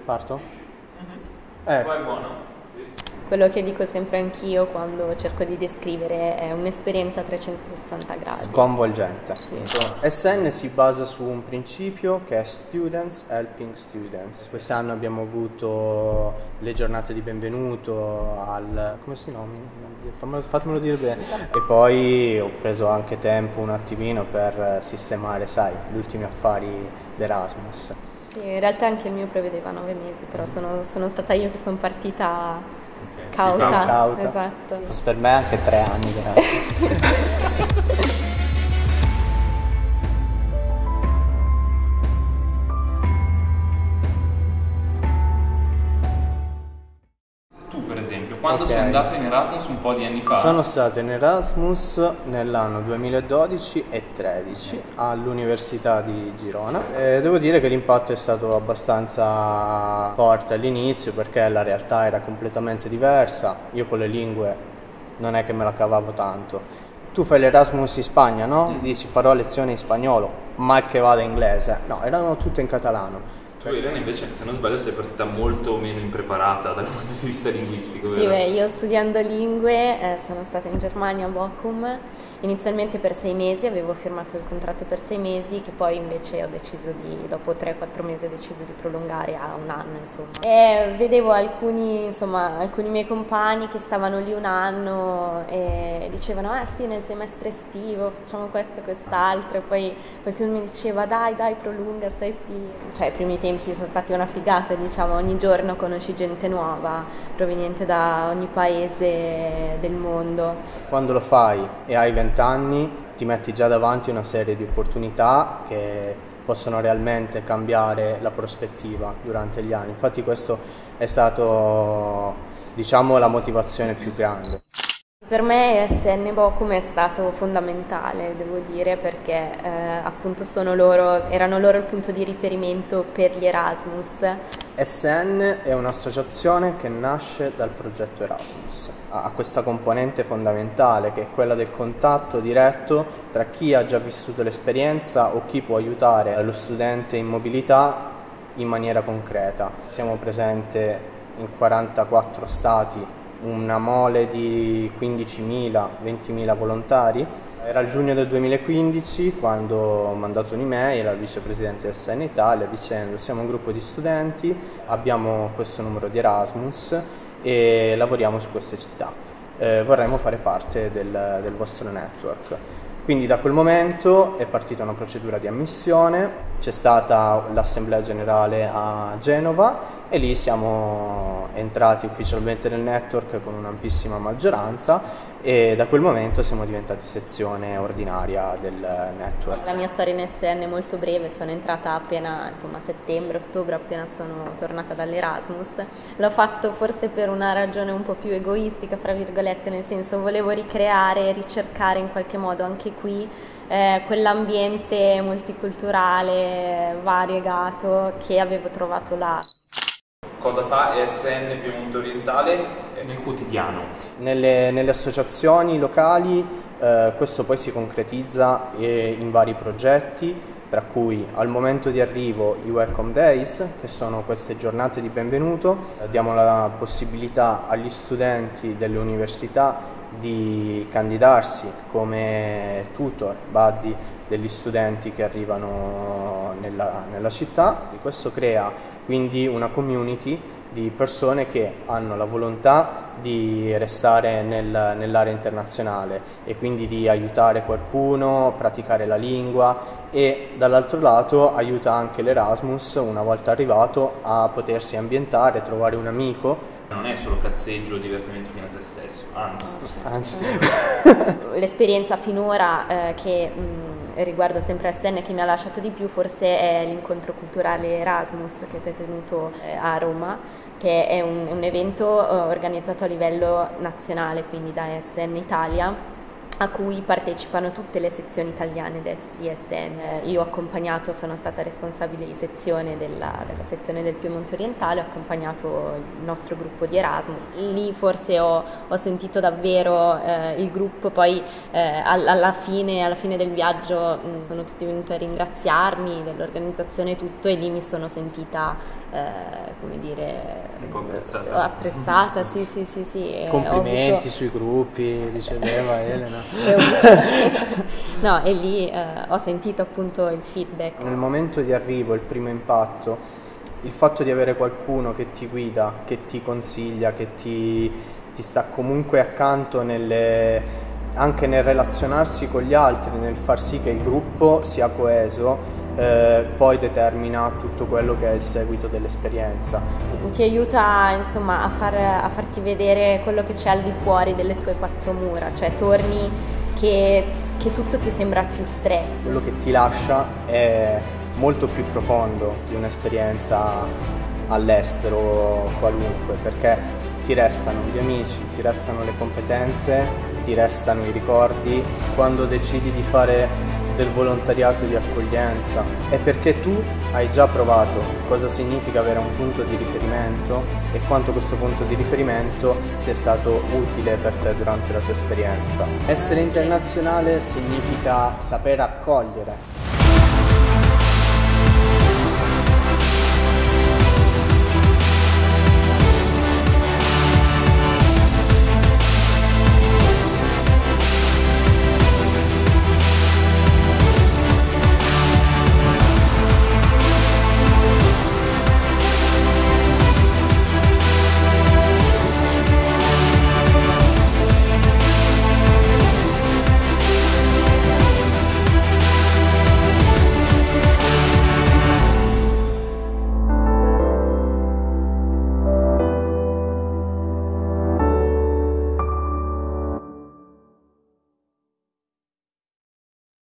Parto? Poi è buono? Quello che dico sempre anch'io quando cerco di descrivere è un'esperienza a 360 gradi. Sconvolgente. Sì. SN si basa su un principio che è Students Helping Students. Quest'anno abbiamo avuto le giornate di benvenuto al... come si nomina? Fatemelo dire bene. E poi ho preso anche tempo un attimino per sistemare, sai, gli ultimi affari d'Erasmus. Sì, in realtà anche il mio prevedeva 9 mesi, però sono stata io che sono partita cauta. Esatto. Per me anche 3 anni. Tu per esempio, quando sei andato in Erasmus un po' di anni fa? Sono stato in Erasmus nell'anno 2012 e 2013 all'Università di Girona. Devo dire che l'impatto è stato abbastanza forte all'inizio perché la realtà era completamente diversa. Io con le lingue non è che me la cavavo tanto. Tu fai l'Erasmus in Spagna, no? Dici farò lezioni in spagnolo, mal che vada inglese. No, erano tutte in catalano. Tu Irene invece, se non sbaglio, sei partita molto meno impreparata dal punto di vista linguistico, Sì, vero? io studiando lingue sono stata in Germania a Bochum, inizialmente per 6 mesi, avevo firmato il contratto per 6 mesi, che poi invece ho deciso dopo 3-4 mesi ho deciso di prolungare a 1 anno, insomma. E vedevo alcuni miei compagni che stavano lì 1 anno e dicevano, sì, nel semestre estivo facciamo questo e quest'altro, e poi qualcuno mi diceva, dai, prolunga, stai qui. Cioè, i primi tempi sono stati una figata, diciamo, ogni giorno conosci gente nuova proveniente da ogni paese del mondo. Quando lo fai e hai 20 anni ti metti già davanti una serie di opportunità che possono realmente cambiare la prospettiva durante gli anni. Infatti questo è stato, diciamo, la motivazione più grande. Per me SN Bochum è stato fondamentale, devo dire, perché appunto erano loro il punto di riferimento per gli Erasmus. SN è un'associazione che nasce dal progetto Erasmus. Ha questa componente fondamentale che è quella del contatto diretto tra chi ha già vissuto l'esperienza o chi può aiutare lo studente in mobilità in maniera concreta. Siamo presenti in 44 stati, una mole di 15.000-20.000 volontari. Era il giugno del 2015 quando ho mandato un'email al vicepresidente del SN Italia dicendo siamo un gruppo di studenti, abbiamo questo numero di Erasmus e lavoriamo su queste città, vorremmo fare parte del vostro network. Quindi da quel momento è partita una procedura di ammissione, c'è stata l'assemblea generale a Genova e lì siamo entrati ufficialmente nel network con un'ampissima maggioranza e da quel momento siamo diventati sezione ordinaria del network. La mia storia in SN è molto breve, sono entrata appena, insomma, settembre-ottobre, appena sono tornata dall'Erasmus. L'ho fatto forse per una ragione un po' più egoistica, fra virgolette, nel senso volevo ricreare e ricercare in qualche modo anche qui quell'ambiente multiculturale, variegato che avevo trovato là. Cosa fa ESN Piemonte Orientale nel quotidiano? Nelle associazioni locali questo poi si concretizza in vari progetti, tra cui al momento di arrivo i Welcome Days, che sono queste giornate di benvenuto. Diamo la possibilità agli studenti delle università di candidarsi come tutor, buddy degli studenti che arrivano nella città. Questo crea quindi una community di persone che hanno la volontà di restare nell'area internazionale e quindi di aiutare qualcuno, praticare la lingua e dall'altro lato aiuta anche l'Erasmus, una volta arrivato, a potersi ambientare, trovare un amico. Non è solo cazzeggio o divertimento fine a se stesso, anzi. L'esperienza finora che riguardo sempre SN che mi ha lasciato di più forse è l'incontro culturale Erasmus che si è tenuto a Roma, che è un evento organizzato a livello nazionale, quindi da SN Italia, a cui partecipano tutte le sezioni italiane di SN. Io ho accompagnato, sono stata responsabile di sezione della sezione del Piemonte Orientale, ho accompagnato il nostro gruppo di Erasmus. Lì forse ho sentito davvero il gruppo, poi alla fine del viaggio sono tutti venuti a ringraziarmi dell'organizzazione e tutto, e lì mi sono sentita come dire, un po' apprezzata. Sì. Complimenti sui gruppi, riceveva Elena. No, e lì ho sentito appunto il feedback. Nel momento di arrivo, il primo impatto, il fatto di avere qualcuno che ti guida, che ti consiglia, che ti sta comunque accanto anche nel relazionarsi con gli altri, nel far sì che il gruppo sia coeso, poi determina tutto quello che è il seguito dell'esperienza. Ti aiuta insomma a farti vedere quello che c'è al di fuori delle tue quattro mura, cioè torni che tutto ti sembra più stretto. Quello che ti lascia è molto più profondo di un'esperienza all'estero qualunque, perché ti restano gli amici, ti restano le competenze, ti restano i ricordi. Quando decidi di fare del volontariato di accoglienza è perché tu hai già provato cosa significa avere un punto di riferimento e quanto questo punto di riferimento sia stato utile per te durante la tua esperienza. Essere internazionale significa saper accogliere.